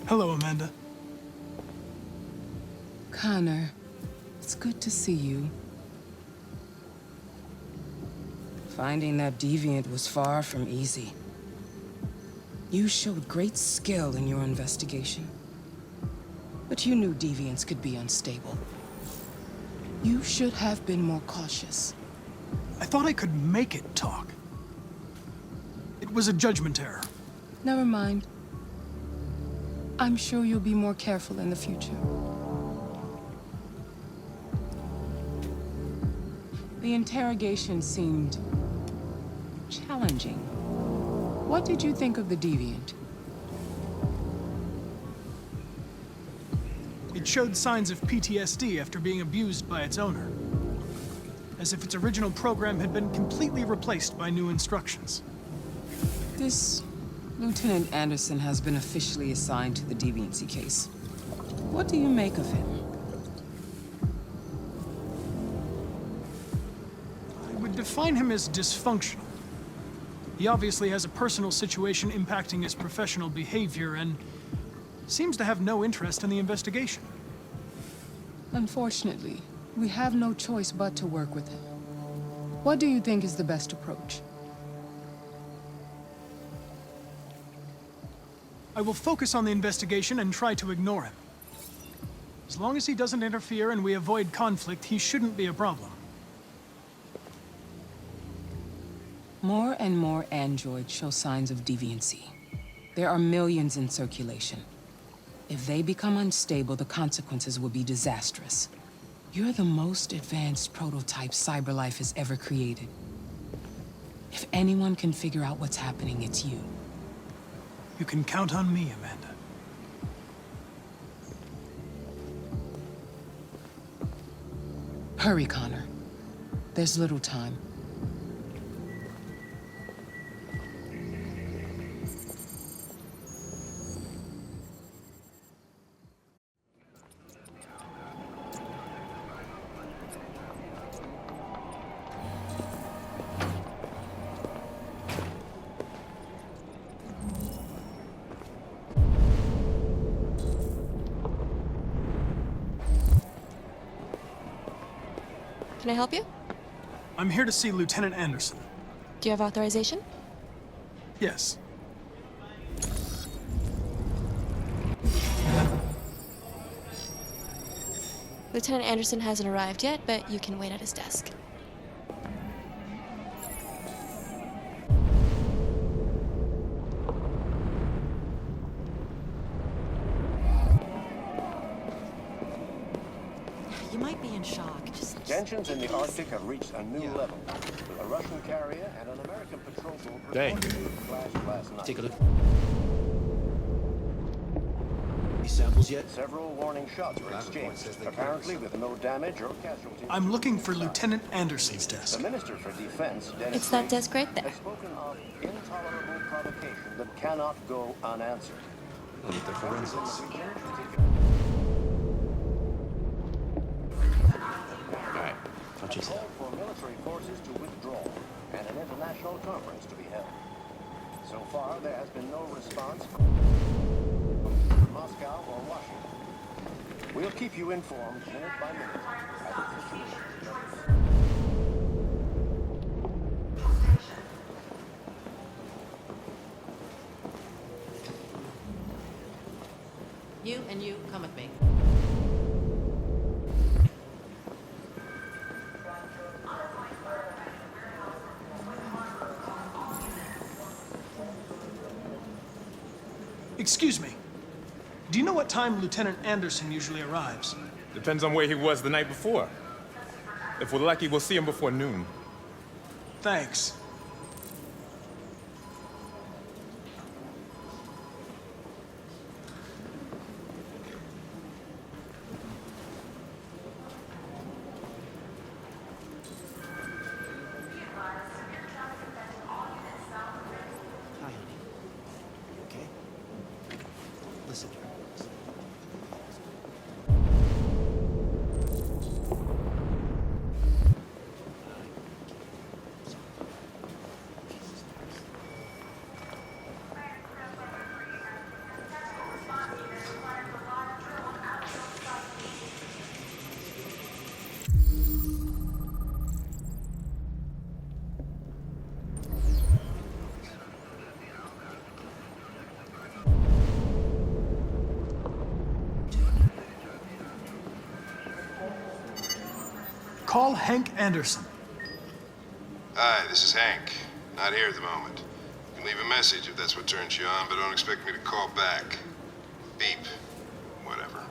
Hello, Amanda. Connor, it's good to see you. Finding that deviant was far from easy. You showed great skill in your investigation. But you knew deviants could be unstable. You should have been more cautious. I thought I could make it talk. It was a judgment error. Never mind. I'm sure you'll be more careful in the future. The interrogation seemed challenging. What did you think of the deviant? It showed signs of PTSD after being abused by its owner. As if its original program had been completely replaced by new instructions. This Lieutenant Anderson has been officially assigned to the deviancy case. What do you make of him? I would define him as dysfunctional. He obviously has a personal situation impacting his professional behavior and seems to have no interest in the investigation. Unfortunately, we have no choice but to work with him. What do you think is the best approach? I will focus on the investigation and try to ignore him. As long as he doesn't interfere and we avoid conflict, he shouldn't be a problem. More and more androids show signs of deviancy. There are millions in circulation. If they become unstable, the consequences will be disastrous. You're the most advanced prototype CyberLife has ever created. If anyone can figure out what's happening, it's you. You can count on me, Amanda. Hurry, Connor. There's little time. Can I help you? I'm here to see Lieutenant Anderson. Do you have authorization? Yes. Lieutenant Anderson hasn't arrived yet, but you can wait at his desk. You might be in shock. Tensions in the Arctic have reached a new level. A Russian carrier and an American patrol boat Dang. clashed last night. Take a look. Any samples yet? Several warning shots were exchanged, apparently with no damage or casualties. I'm looking for Lieutenant Anderson's desk. The Minister for Defense, Dennis It's that Reed, desk right there. has spoken of intolerable provocation that cannot go unanswered. I'll need the forensics. Alright, what you said. Called for military forces to withdraw and an international conference to be held. So far, there has been no response from Moscow or Washington. We'll keep you informed minute by minute as the situation develops. You and you, come with me. Excuse me. Do you know what time Lieutenant Anderson usually arrives? Depends on where he was the night before. If we're lucky, we'll see him before noon. Thanks. Hi, honey. Okay? Listen. Call Hank Anderson. Hi, this is Hank. Not here at the moment. You can leave a message if that's what turns you on, but don't expect me to call back. Beep. Whatever.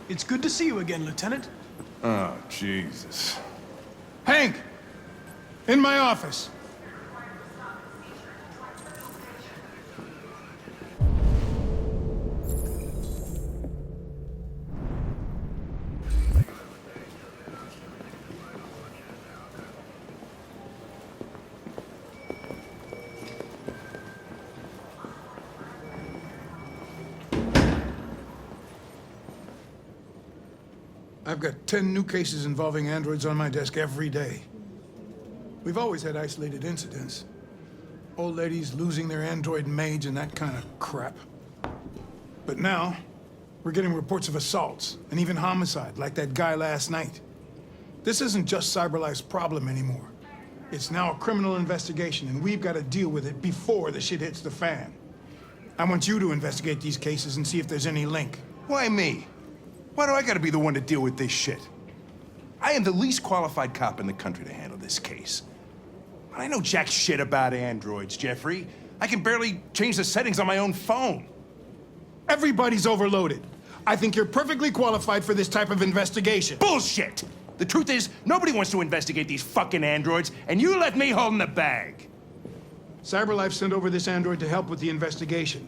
It's good to see you again, Lieutenant. Oh, Jesus. Hank! In my office. I've got 10 new cases involving androids on my desk every day. We've always had isolated incidents. Old ladies losing their android maids and that kind of crap. But now, we're getting reports of assaults and even homicide, like that guy last night. This isn't just CyberLife's problem anymore. It's now a criminal investigation, and we've got to deal with it before the shit hits the fan. I want you to investigate these cases and see if there's any link. Why me? Why do I gotta be the one to deal with this shit? I am the least qualified cop in the country to handle this case. I know jack shit about androids, Jeffrey. I can barely change the settings on my own phone. Everybody's overloaded. I think you're perfectly qualified for this type of investigation. Bullshit! The truth is, nobody wants to investigate these fucking androids, and you left me holding the bag. CyberLife sent over this android to help with the investigation.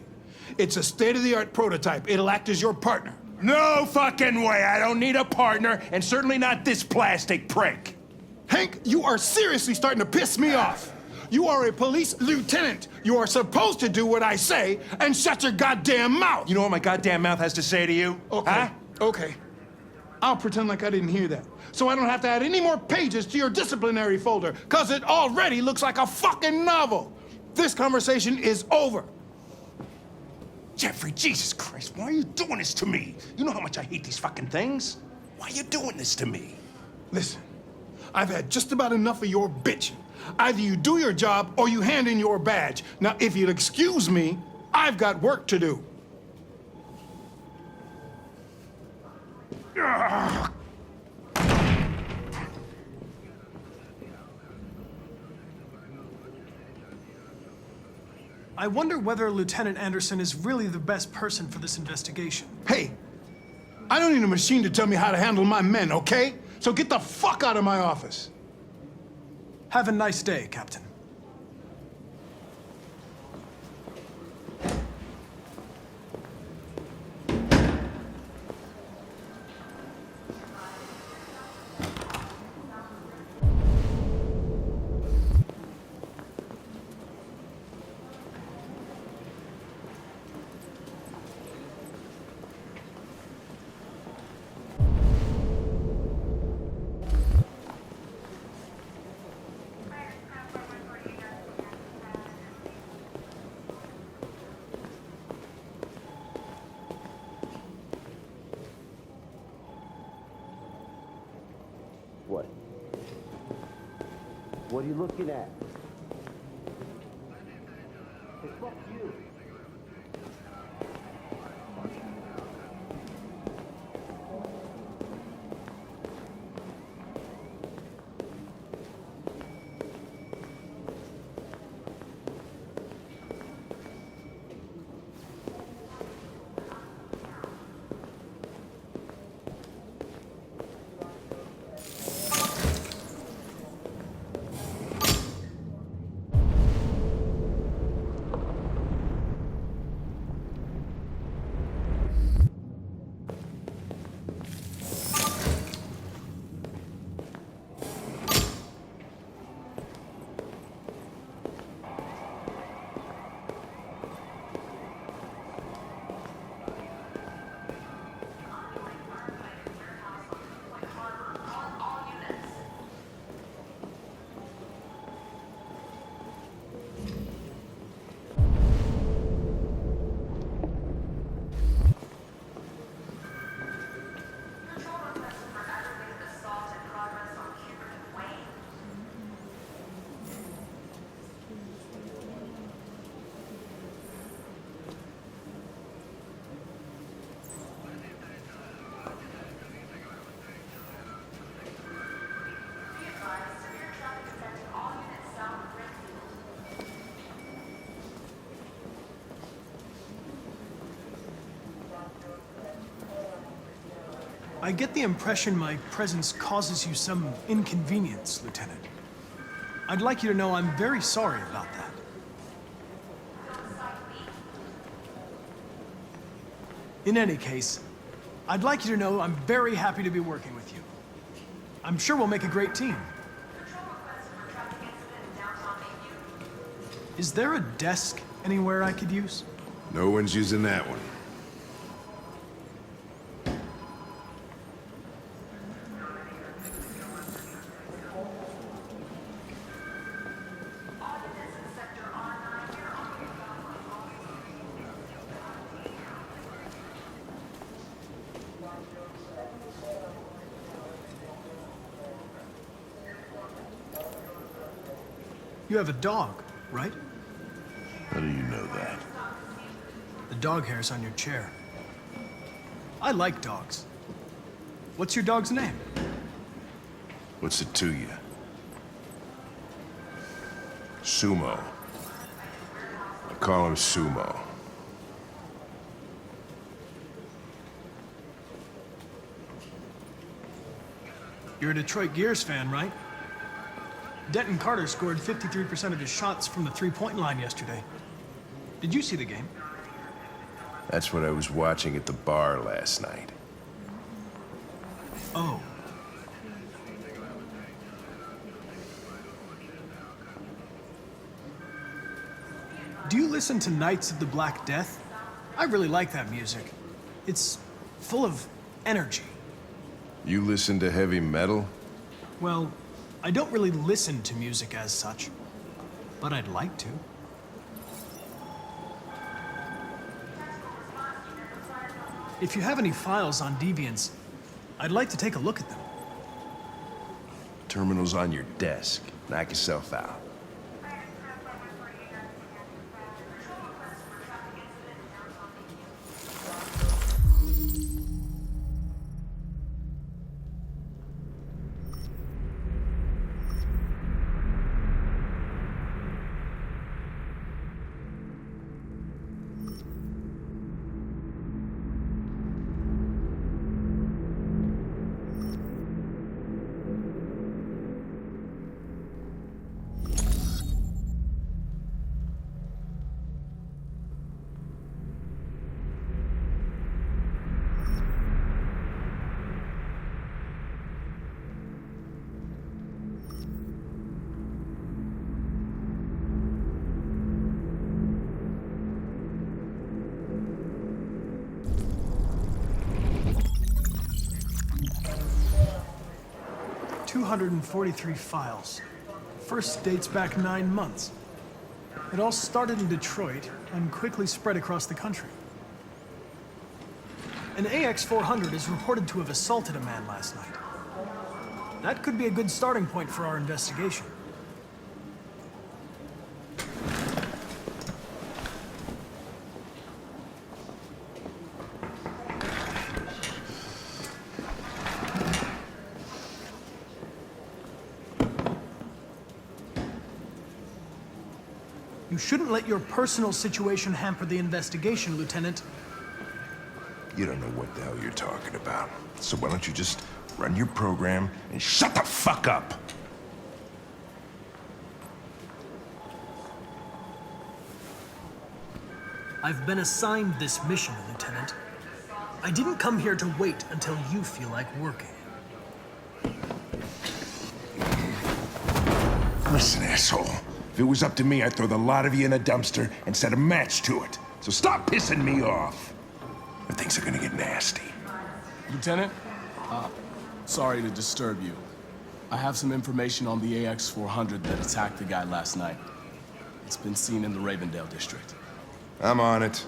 It's a state-of-the-art prototype. It'll act as your partner. No fucking way! I don't need a partner, and certainly not this plastic prick. Hank, you are seriously starting to piss me off. You are a police lieutenant. You are supposed to do what I say and shut your goddamn mouth. You know what my goddamn mouth has to say to you? Okay, Huh? okay. I'll pretend like I didn't hear that, so I don't have to add any more pages to your disciplinary folder, because it already looks like a fucking novel. This conversation is over. Jeffrey, Jesus Christ, why are you doing this to me? You know how much I hate these fucking things. Why are you doing this to me? Listen, I've had just about enough of your bitching. Either you do your job or you hand in your badge. Now, if you'll excuse me, I've got work to do. Ugh. I wonder whether Lieutenant Anderson is really the best person for this investigation. Hey, I don't need a machine to tell me how to handle my men, okay? So get the fuck out of my office. Have a nice day, Captain. What? What are you looking at? Hey, fuck you. I get the impression my presence causes you some inconvenience, Lieutenant. I'd like you to know I'm very sorry about that. In any case, I'd like you to know I'm very happy to be working with you. I'm sure we'll make a great team. Is there a desk anywhere I could use? No one's using that one. You have a dog, right? How do you know that? The dog hair's on your chair. I like dogs. What's your dog's name? What's it to you? Sumo. I call him Sumo. You're a Detroit Gears fan, right? Denton Carter scored 53% of his shots from the three-point line yesterday. Did you see the game? That's what I was watching at the bar last night. Oh. Do you listen to Knights of the Black Death? I really like that music. It's full of energy. You listen to heavy metal? Well, I don't really listen to music as such, but I'd like to. If you have any files on Deviants, I'd like to take a look at them. Terminal's on your desk. Knock yourself out. $243 files. First dates back 9 months. It all started in Detroit and quickly spread across the country. An AX-400 is reported to have assaulted a man last night. That could be a good starting point for our investigation. You shouldn't let your personal situation hamper the investigation, Lieutenant. You don't know what the hell you're talking about. So why don't you just run your program and shut the fuck up? I've been assigned this mission, Lieutenant. I didn't come here to wait until you feel like working. Listen, asshole. If it was up to me, I'd throw the lot of you in a dumpster and set a match to it. So stop pissing me off. Or things are gonna get nasty. Lieutenant, sorry to disturb you. I have some information on the AX-400 that attacked the guy last night. It's been seen in the Ravendale district. I'm on it.